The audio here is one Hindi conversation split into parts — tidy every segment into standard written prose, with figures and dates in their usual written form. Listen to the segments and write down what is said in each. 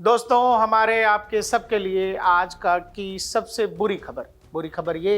दोस्तों, हमारे आपके सबके लिए आज का की सबसे बुरी खबर ये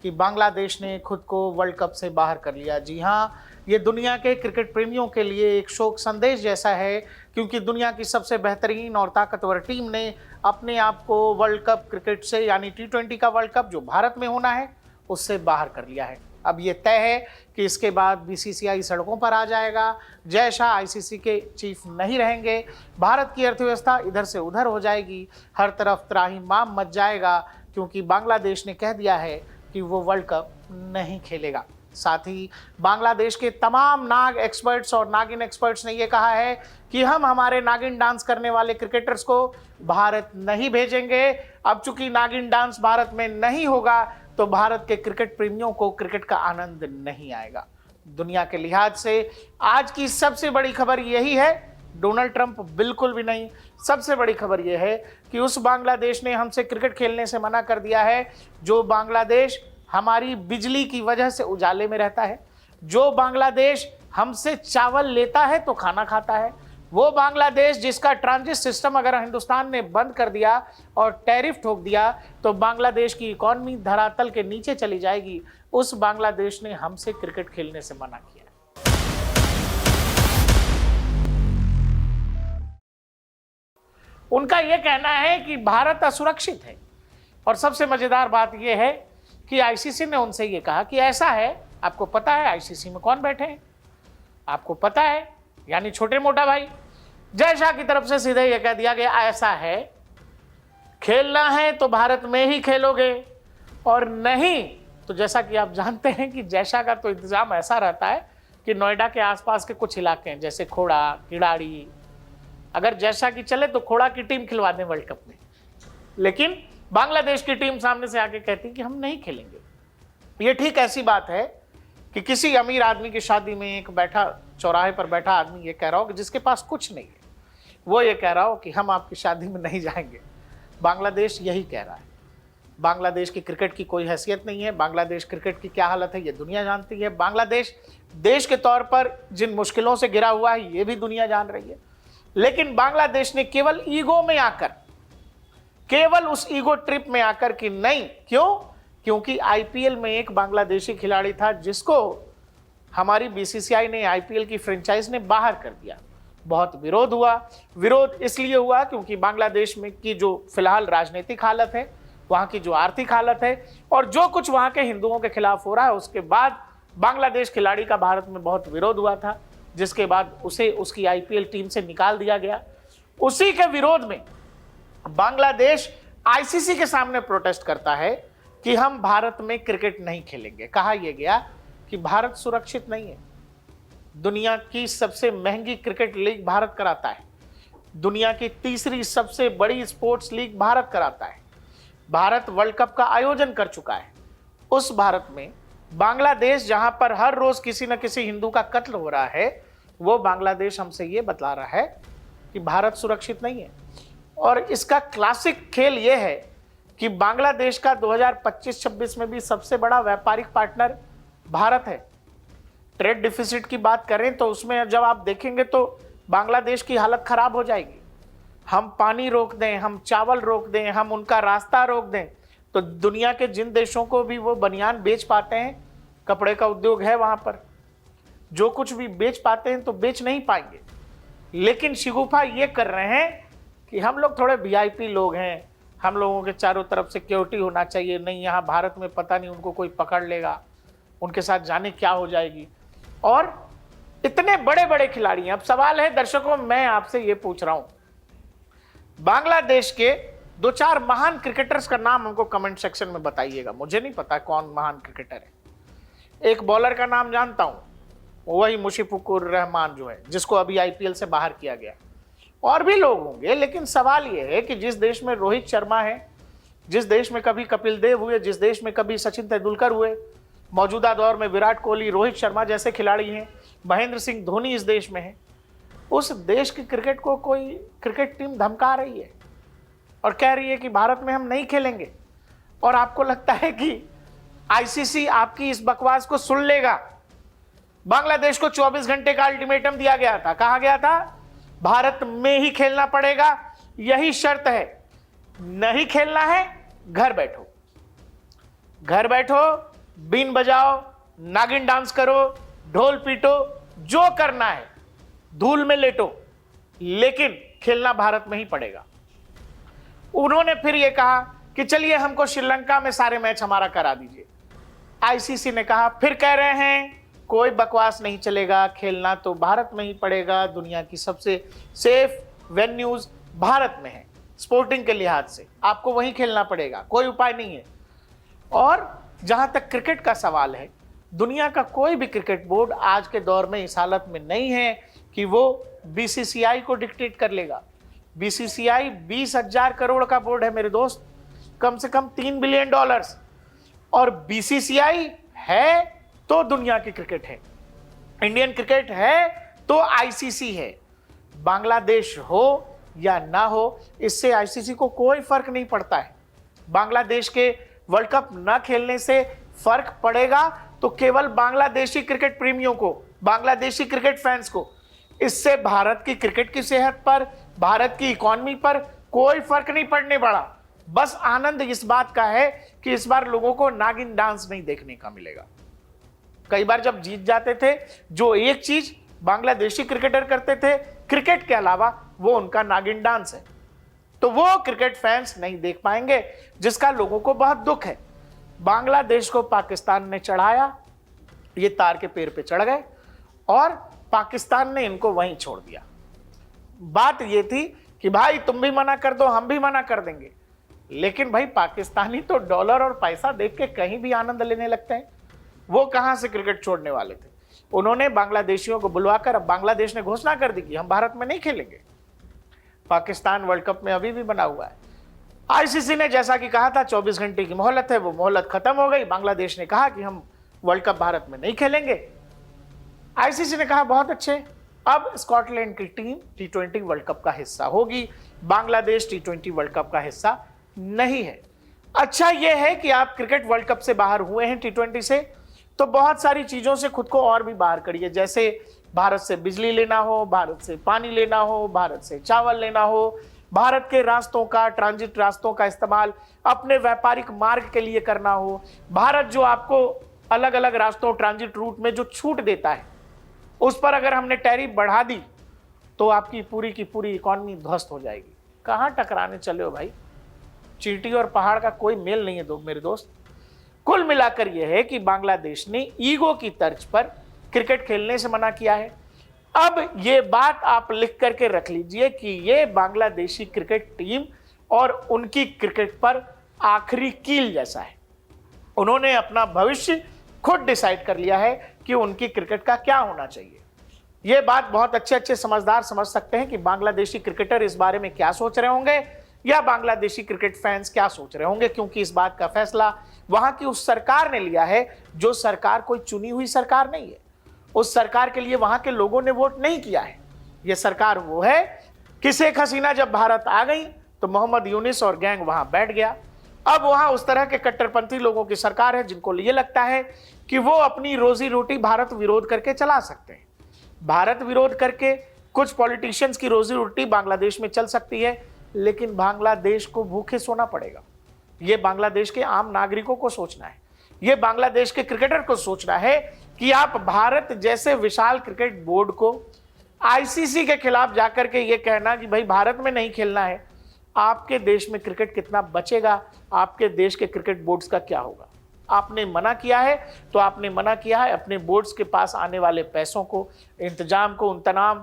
कि बांग्लादेश ने खुद को वर्ल्ड कप से बाहर कर लिया। जी हाँ, ये दुनिया के क्रिकेट प्रेमियों के लिए एक शोक संदेश जैसा है, क्योंकि दुनिया की सबसे बेहतरीन और ताकतवर टीम ने अपने आप को वर्ल्ड कप क्रिकेट से यानी T20 का वर्ल्ड कप जो भारत में होना है उससे बाहर कर लिया है। अब ये तय है कि इसके बाद BCCI सड़कों पर आ जाएगा। जय शाह ICC के चीफ नहीं रहेंगे। भारत की अर्थव्यवस्था इधर से उधर हो जाएगी। हर तरफ त्राहिमाम मच जाएगा, क्योंकि बांग्लादेश ने कह दिया है कि वो वर्ल्ड कप नहीं खेलेगा। साथ ही बांग्लादेश के तमाम नाग एक्सपर्ट्स और नागिन एक्सपर्ट्स ने ये कहा है कि हम हमारे नागिन डांस करने वाले क्रिकेटर्स को भारत नहीं भेजेंगे। अब चूंकि नागिन डांस भारत में नहीं होगा तो भारत के क्रिकेट प्रेमियों को क्रिकेट का आनंद नहीं आएगा। दुनिया के लिहाज से आज की सबसे बड़ी खबर यही है, डोनाल्ड ट्रंप बिल्कुल भी नहीं। सबसे बड़ी खबर यह है कि उस बांग्लादेश ने हमसे क्रिकेट खेलने से मना कर दिया है जो बांग्लादेश हमारी बिजली की वजह से उजाले में रहता है, जो बांग्लादेश हमसे चावल लेता है तो खाना खाता है, वो बांग्लादेश जिसका ट्रांजिट सिस्टम अगर हिंदुस्तान ने बंद कर दिया और टैरिफ ठोक दिया तो बांग्लादेश की इकॉनमी धरातल के नीचे चली जाएगी। उस बांग्लादेश ने हमसे क्रिकेट खेलने से मना किया। उनका यह कहना है कि भारत असुरक्षित है। और सबसे मजेदार बात यह है कि ICC ने उनसे यह कहा कि ऐसा है, आपको पता है ICC में कौन बैठे हैं, आपको पता है, यानी छोटे मोटा भाई। जय शाह की तरफ से सीधे यह कह दिया गया ऐसा है, खेलना है तो भारत में ही खेलोगे, और नहीं तो जैसा कि आप जानते हैं कि जय शाह का तो इंतजाम ऐसा रहता है कि नोएडा के आसपास के कुछ इलाके हैं जैसे खोड़ा, किड़ाड़ी, अगर जय शाह की चले तो खोड़ा की टीम खिलवा दें वर्ल्ड कप में, लेकिन बांग्लादेश की टीम सामने से आके कहती कि हम नहीं खेलेंगे। ये ठीक ऐसी बात है कि किसी अमीर आदमी की शादी में एक बैठा चौराहे पर बैठा आदमी ये कह रहा हो कि जिसके पास कुछ नहीं है वो ये कह रहा हो कि हम आपकी शादी में नहीं जाएंगे। बांग्लादेश यही कह रहा है। बांग्लादेश की क्रिकेट की कोई हैसियत नहीं है। बांग्लादेश क्रिकेट की क्या हालत है ये दुनिया जानती है। बांग्लादेश देश के तौर पर जिन मुश्किलों से घिरा हुआ है ये भी दुनिया जान रही है। लेकिन बांग्लादेश ने केवल ईगो में आकर, केवल उस ईगो ट्रिप में आकर कि नहीं, क्यों? क्योंकि IPL में एक बांग्लादेशी खिलाड़ी था जिसको हमारी BCCI ने IPL की फ्रेंचाइज ने बाहर कर दिया। बहुत विरोध हुआ। विरोध इसलिए हुआ क्योंकि बांग्लादेश में की जो फिलहाल राजनीतिक हालत है, वहाँ की जो आर्थिक हालत है और जो कुछ वहाँ के हिंदुओं के खिलाफ हो रहा है, उसके बाद बांग्लादेश खिलाड़ी का भारत में बहुत विरोध हुआ था, जिसके बाद उसे उसकी IPL टीम से निकाल दिया गया। उसी के विरोध में बांग्लादेश ICC के सामने प्रोटेस्ट करता है कि हम भारत में क्रिकेट नहीं खेलेंगे। कहा यह गया कि भारत सुरक्षित नहीं है। दुनिया की सबसे महंगी क्रिकेट लीग भारत कराता है। दुनिया की तीसरी सबसे बड़ी स्पोर्ट्स लीग भारत कराता है। भारत वर्ल्ड कप का आयोजन कर चुका है। उस भारत में बांग्लादेश, जहां पर हर रोज किसी न किसी हिंदू का कत्ल हो रहा है, वो बांग्लादेश हमसे ये बतला रहा है कि भारत सुरक्षित नहीं है। और इसका क्लासिक खेल यह है कि बांग्लादेश का 2025-26 में भी सबसे बड़ा व्यापारिक पार्टनर भारत है। ट्रेड डिफिसिट की बात करें तो उसमें जब आप देखेंगे तो बांग्लादेश की हालत खराब हो जाएगी। हम पानी रोक दें, हम चावल रोक दें, हम उनका रास्ता रोक दें तो दुनिया के जिन देशों को भी वो बनियान बेच पाते हैं, कपड़े का उद्योग है वहां पर, जो कुछ भी बेच पाते हैं तो बेच नहीं पाएंगे। लेकिन शिगुफा ये कर रहे हैं कि हम लोग थोड़े VIP लोग हैं, हम लोगों के चारों तरफ सिक्योरिटी होना चाहिए, नहीं यहाँ भारत में पता नहीं उनको कोई पकड़ लेगा, उनके साथ जाने क्या हो जाएगी। और इतने बड़े बड़े खिलाड़ी हैं। अब सवाल है दर्शकों, मैं आपसे ये पूछ रहा हूं, बांग्लादेश के 2-4 महान क्रिकेटर्स का नाम हमको कमेंट सेक्शन में बताइएगा। मुझे नहीं पता कौन महान क्रिकेटर है। एक बॉलर का नाम जानता हूं, वही मुशीफिकुर रहमान जो है, जिसको अभी IPL से बाहर किया गया। और भी लोग होंगे, लेकिन सवाल यह है कि जिस देश में रोहित शर्मा है, जिस देश में कभी कपिल देव हुए, जिस देश में कभी सचिन तेंदुलकर हुए, मौजूदा दौर में विराट कोहली, रोहित शर्मा जैसे खिलाड़ी हैं, महेंद्र सिंह धोनी इस देश में है, उस देश की क्रिकेट को कोई क्रिकेट टीम धमका रही है और कह रही है कि भारत में हम नहीं खेलेंगे। और आपको लगता है कि ICC आपकी इस बकवास को सुन लेगा? बांग्लादेश को 24 घंटे का अल्टीमेटम दिया गया था। कहा गया था भारत में ही खेलना पड़ेगा, यही शर्त है, नहीं खेलना है घर बैठो, घर बैठो, बीन बजाओ, नागिन डांस करो, ढोल पीटो, जो करना है, धूल में लेटो, लेकिन खेलना भारत में ही पड़ेगा। उन्होंने फिर यह कहा कि चलिए हमको श्रीलंका में सारे मैच हमारा करा दीजिए। आईसीसी ने कहा, फिर कह रहे हैं कोई बकवास नहीं चलेगा, खेलना तो भारत में ही पड़ेगा, दुनिया की सबसे सेफ वेन्यूज भारत में है, स्पोर्टिंग के लिहाज से आपको वहीं खेलना पड़ेगा, कोई उपाय नहीं है। और जहां तक क्रिकेट का सवाल है, दुनिया का कोई भी क्रिकेट बोर्ड आज के दौर में इस हालत में नहीं है कि वो बीसीसीआई को डिक्टेट कर लेगा। बीसीसीआई 20,000 करोड़ का बोर्ड है मेरे दोस्त, कम से कम $3 बिलियन, और बीसीसीआई है तो दुनिया की क्रिकेट है, इंडियन क्रिकेट है तो आईसीसी है। बांग्लादेश हो या ना हो, इससे आईसीसी को कोई फर्क नहीं पड़ता है। बांग्लादेश के वर्ल्ड कप ना खेलने से फर्क पड़ेगा तो केवल बांग्लादेशी क्रिकेट प्रेमियों को, बांग्लादेशी क्रिकेट फैंस को। इससे भारत की क्रिकेट की सेहत पर, भारत की इकॉनमी पर कोई फर्क नहीं पड़ने वाला। बस आनंद इस बात का है कि इस बार लोगों को नागिन डांस नहीं देखने का मिलेगा। कई बार जब जीत जाते थे, जो एक चीज बांग्लादेशी क्रिकेटर करते थे क्रिकेट के अलावा, वो उनका नागिन डांस है, तो वो क्रिकेट फैंस नहीं देख पाएंगे, जिसका लोगों को बहुत दुख है। बांग्लादेश को पाकिस्तान ने चढ़ाया, ये तार के पेड़ पे चढ़ गए और पाकिस्तान ने इनको वहीं छोड़ दिया। बात ये थी कि भाई तुम भी मना कर दो, हम भी मना कर देंगे, लेकिन भाई पाकिस्तानी तो डॉलर और पैसा देख के कहीं भी आनंद लेने लगते हैं। वो कहां से क्रिकेट छोड़ने वाले थे। उन्होंने बांग्लादेशियों को बुलवाकर, अब बांग्लादेश ने घोषणा कर दी कि हम भारत में नहीं खेलेंगे। पाकिस्तान वर्ल्ड कप में अभी भी बना हुआ है। आईसीसी ने जैसा कि कहा था 24 घंटे की मोहलत है, वो मोहलत खत्म हो गई। बांग्लादेश ने कहा कि हम वर्ल्ड कप भारत में नहीं खेलेंगे। आईसीसी ने कहा बहुत अच्छे, अब स्कॉटलैंड की टीम T20 वर्ल्ड कप का हिस्सा होगी, बांग्लादेश T20 वर्ल्ड कप का हिस्सा नहीं है। अच्छा यह है कि आप क्रिकेट वर्ल्ड कप से बाहर हुए हैं T20 से, तो बहुत सारी चीजों से खुद को और भी बाहर करिए। जैसे भारत से बिजली लेना हो, भारत से पानी लेना हो, भारत से चावल लेना हो, भारत के रास्तों का, ट्रांजिट रास्तों का इस्तेमाल अपने व्यापारिक मार्ग के लिए करना हो, भारत जो आपको अलग अलग रास्तों, ट्रांजिट रूट में जो छूट देता है, उस पर अगर हमने टैरिफ बढ़ा दी तो आपकी पूरी की पूरी इकॉनमी ध्वस्त हो जाएगी। कहां टकराने चले हो भाई, चींटी और पहाड़ का कोई मेल नहीं है मेरे दोस्त। कुल मिलाकर यह है कि बांग्लादेश ने ईगो की तर्ज पर क्रिकेट खेलने से मना किया है। अब यह बात आप लिख करके रख लीजिए कि यह बांग्लादेशी क्रिकेट टीम और उनकी क्रिकेट पर आखिरी कील जैसा है। उन्होंने अपना भविष्य खुद डिसाइड कर लिया है कि उनकी क्रिकेट का क्या होना चाहिए। यह बात बहुत अच्छे समझदार समझ सकते हैं कि बांग्लादेशी क्रिकेटर इस बारे में क्या सोच रहे होंगे या बांग्लादेशी क्रिकेट फैंस क्या सोच रहे होंगे, क्योंकि इस बात का फैसला वहां की उस सरकार ने लिया है, जो सरकार कोई चुनी हुई सरकार नहीं है। उस सरकार के लिए वहां के लोगों ने वोट नहीं किया है। यह सरकार वो है कि शेख हसीना जब भारत आ गई तो मोहम्मद यूनिस और गैंग वहां बैठ गया। अब वहां उस तरह के कट्टरपंथी लोगों की सरकार है जिनको ये लगता है कि वो अपनी रोजी रोटी भारत विरोध करके चला सकते हैं। भारत विरोध करके कुछ पॉलिटिशियंस की रोजी रोटी बांग्लादेश में चल सकती है, लेकिन बांग्लादेश को भूखे सोना पड़ेगा। ये बांग्लादेश के आम नागरिकों को सोचना है, ये बांग्लादेश के क्रिकेटर को सोचना है कि आप भारत जैसे विशाल क्रिकेट बोर्ड को आईसीसी के खिलाफ जाकर के ये कहना कि भाई भारत में नहीं खेलना है, आपके देश में क्रिकेट कितना बचेगा, आपके देश के क्रिकेट बोर्ड्स का क्या होगा। आपने मना किया है तो आपने मना किया है अपने बोर्ड्स के पास आने वाले पैसों को, इंतजाम को, उन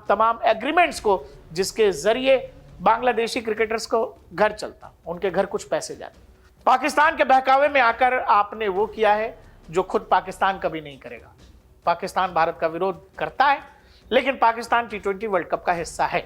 तमाम एग्रीमेंट्स को जिसके जरिए बांग्लादेशी क्रिकेटर्स को घर चलता, उनके घर कुछ पैसे जाते। पाकिस्तान के बहकावे में आकर आपने वो किया है जो खुद पाकिस्तान कभी नहीं करेगा। पाकिस्तान भारत का विरोध करता है, लेकिन पाकिस्तान T20 वर्ल्ड कप का हिस्सा है।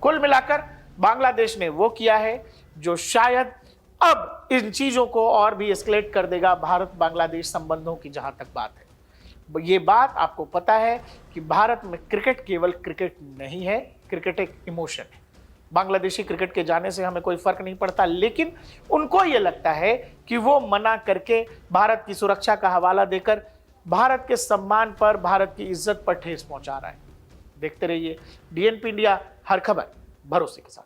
कुल मिलाकर बांग्लादेश ने वो किया है जो शायद अब इन चीजों को और भी एस्केलेट कर देगा भारत बांग्लादेश संबंधों की। जहां तक बात है, ये बात आपको पता है कि भारत में क्रिकेट केवल क्रिकेट नहीं है, क्रिकेट एक इमोशन है। बांग्लादेशी क्रिकेट के जाने से हमें कोई फर्क नहीं पड़ता, लेकिन उनको यह लगता है कि वो मना करके भारत की सुरक्षा का हवाला देकर भारत के सम्मान पर, भारत की इज्जत पर ठेस पहुंचा रहा है। देखते रहिए DNP इंडिया, हर खबर भरोसे के साथ।